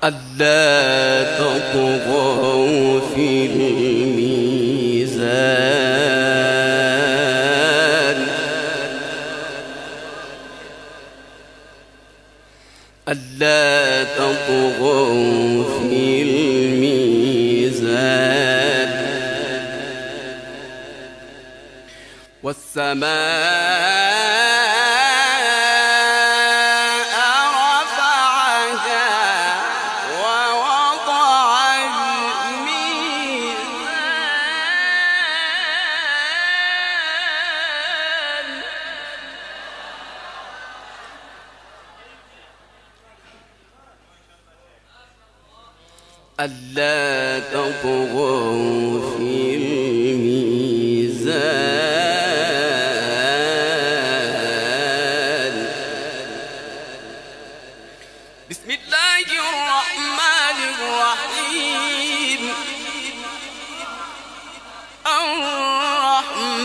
ألا تطغوا في الميزان ألا تطغوا في الميزان والسماء ألا تطغوا في الميزان. بسم الله الرحمن الرحيم. الرحمن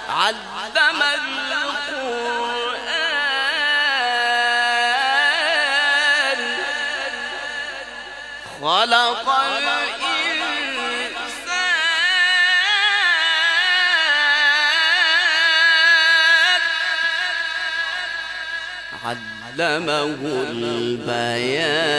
علم خلق الإنسان علمه البيان.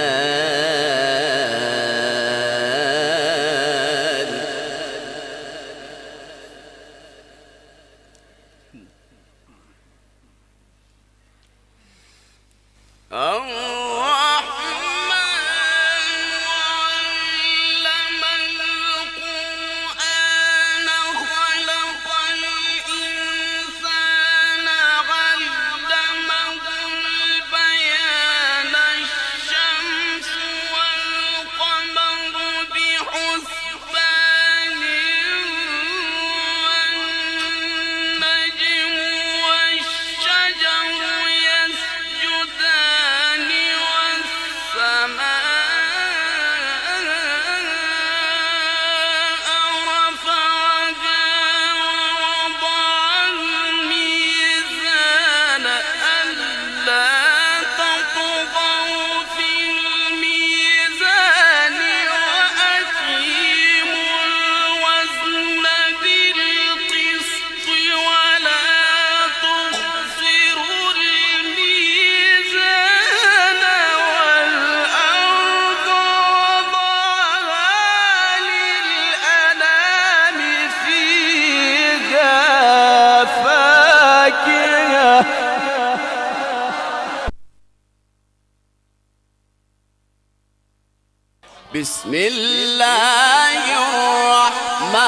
بسم الله الرحمن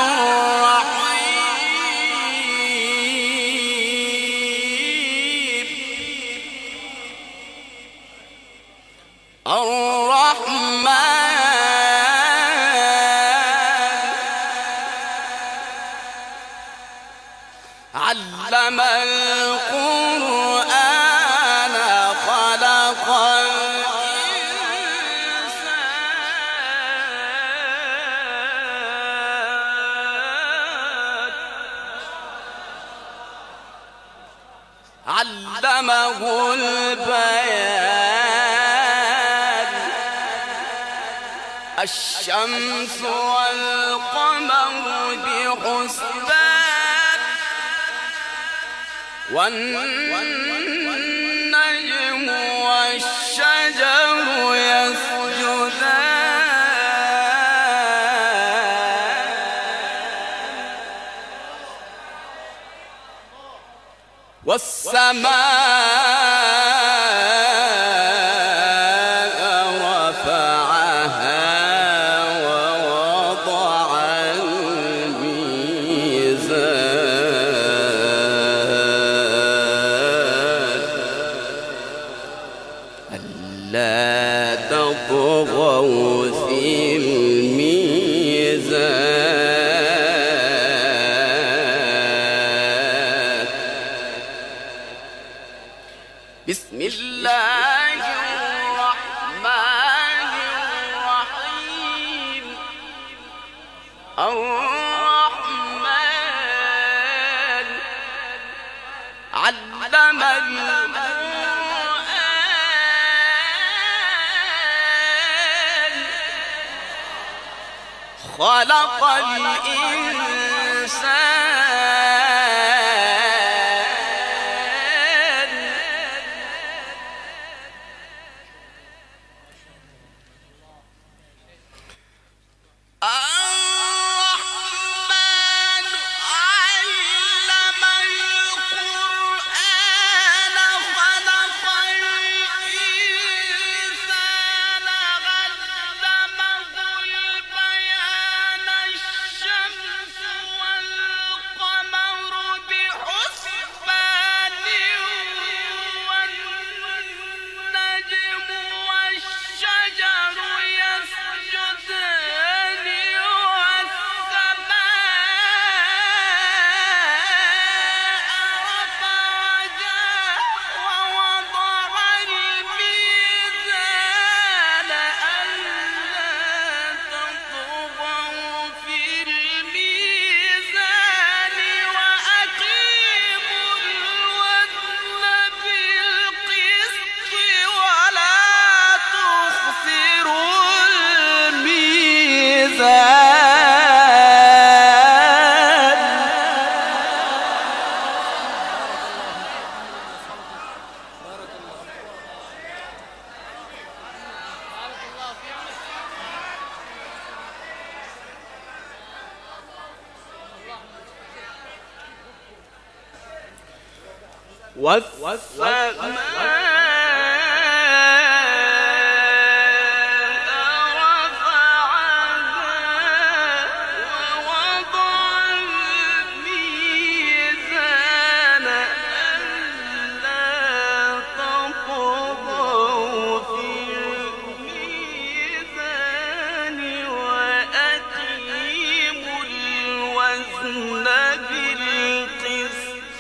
الرحيم. الرحمن علم القرآن خلق علمه البيان. الشمس والقمر بحسبان والنجم والشجر يسجدان. والسماء رفعها ووضع الميزان ألا تطغوا في الميزان. بسم الله الرحمن الرحيم. الرحمن علم القرآن خلق الإنسان الرحمن علم القرآن خلق الإنسان علمه البيان الشمس والقمر بحسبان والنجم والشجر يسجدان والسماء رفعها ووضع الميزان ألا تطغوا في الميزان وأقيموا الوزن بالقسط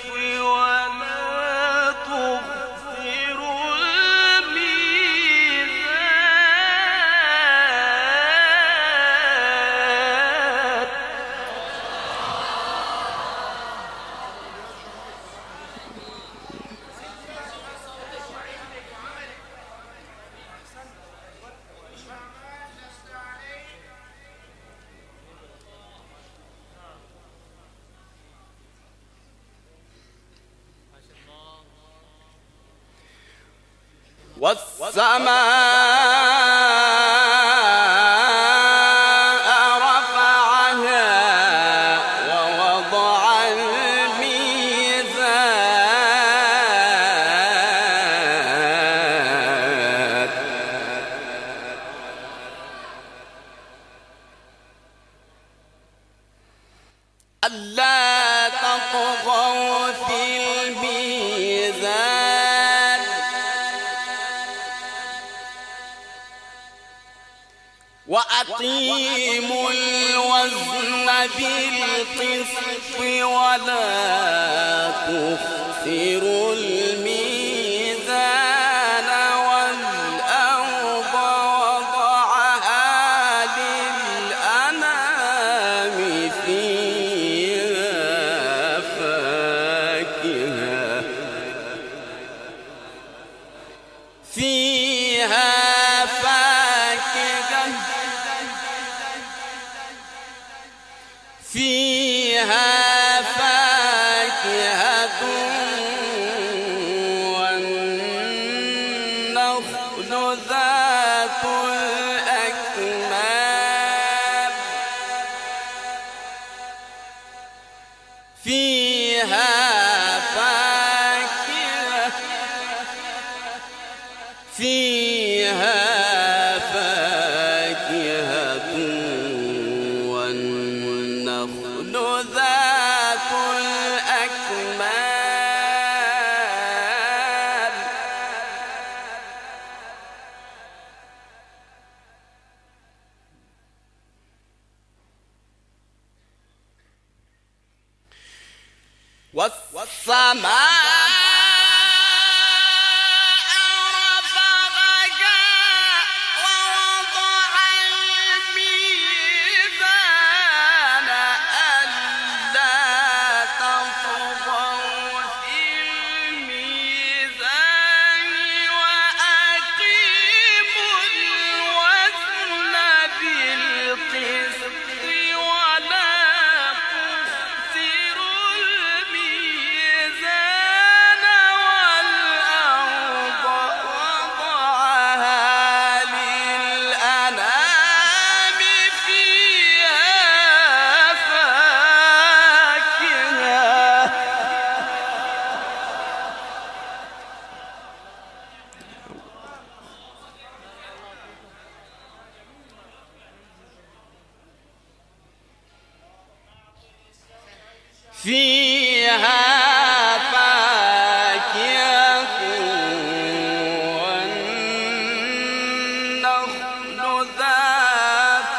ولا تخسروا الميزان. والسماء رفعها ووضع الميزان ألا تطغوا في الميزان وأقيموا الوزن بالقسط ولا تخسروا الميزان والأرض وضعها للأنام فيها فاكهة والنخل ذات الأكمام فيها فاكهة والنخل ذات الأكمام والسماء القسط فيها فاكهة والنخل ذات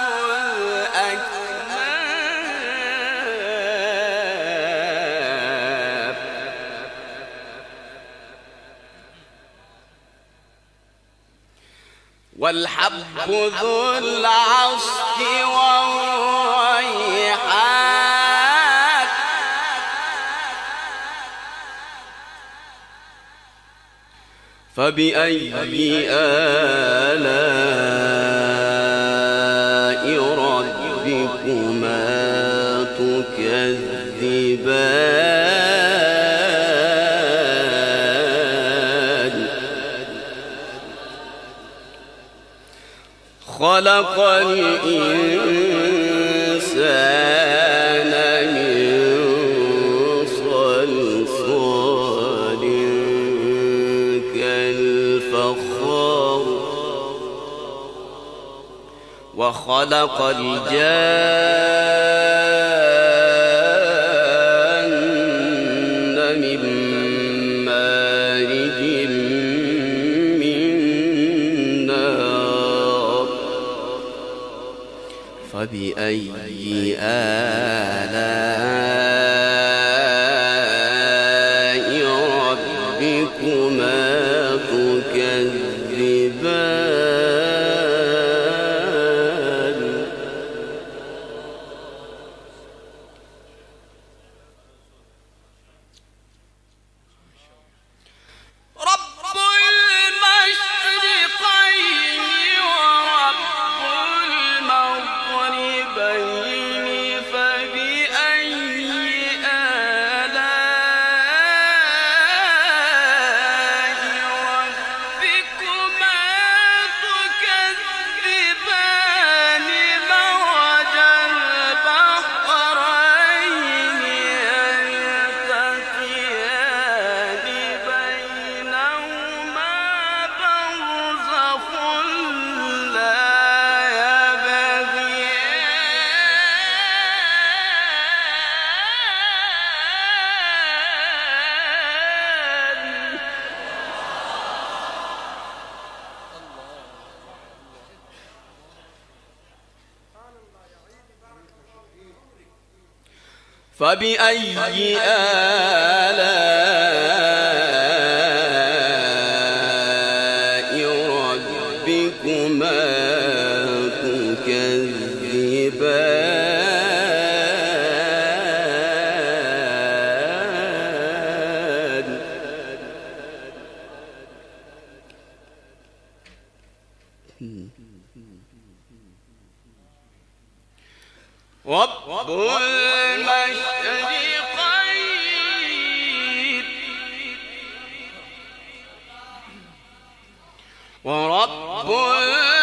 الأكمام والحب ذو العصف والريحان فبأي آلاء ربكما تكذبان خلق الإنسان من صلصال كالفخار وخلق الجان من مارج من نار فبأي آلاء ربكما تكذبان رب المشرقين ورب المغربين فبأي آلاء ربكما تكذبان مرج البحرين يلتقيان بينهما برزخ لا يبغيان فبأي آلاء ربكما تكذبان رب المشرقين ورب المغربين رب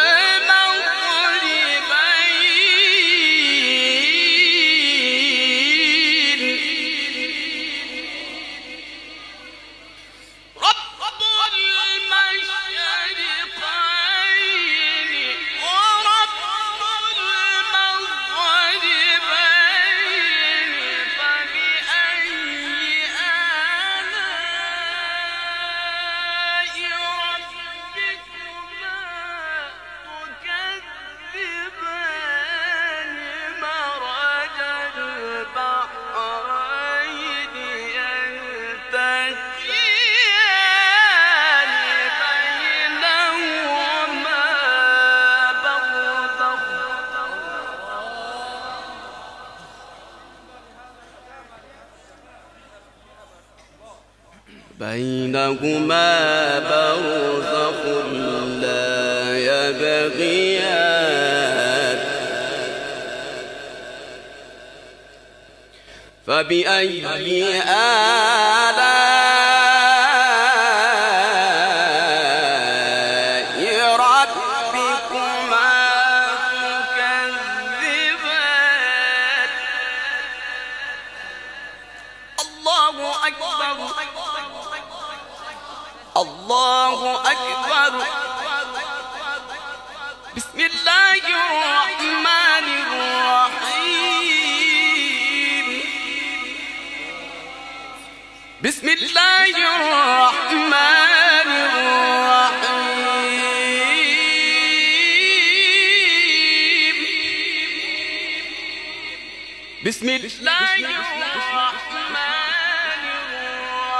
المشرقين ورب المغربين فبأي آلاء ربكما تكذبان مرج البحرين يلتقيان بينهما برزخ لا يبغيان فبأي آلاء ربكما تكذبان الله أكبر الله أكبر بسم الله الرحمن الرحيم بسم الله الرحمن الرحيم بسم الله الرحمن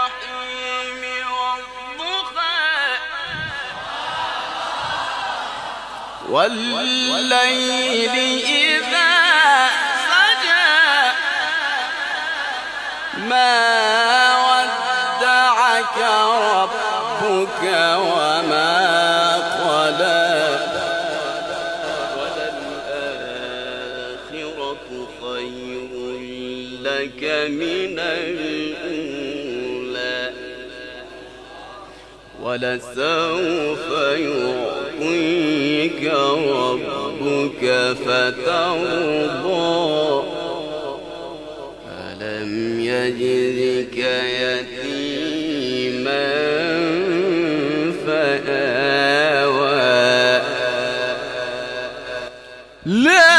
الرحيم والضحى والليل إذا سجى ما ودعك ربك وما قلى وللآخرة خير لك من الأولى ولسوف يعطيك ربك فترضى ألم يجدك يتيما فآوى لا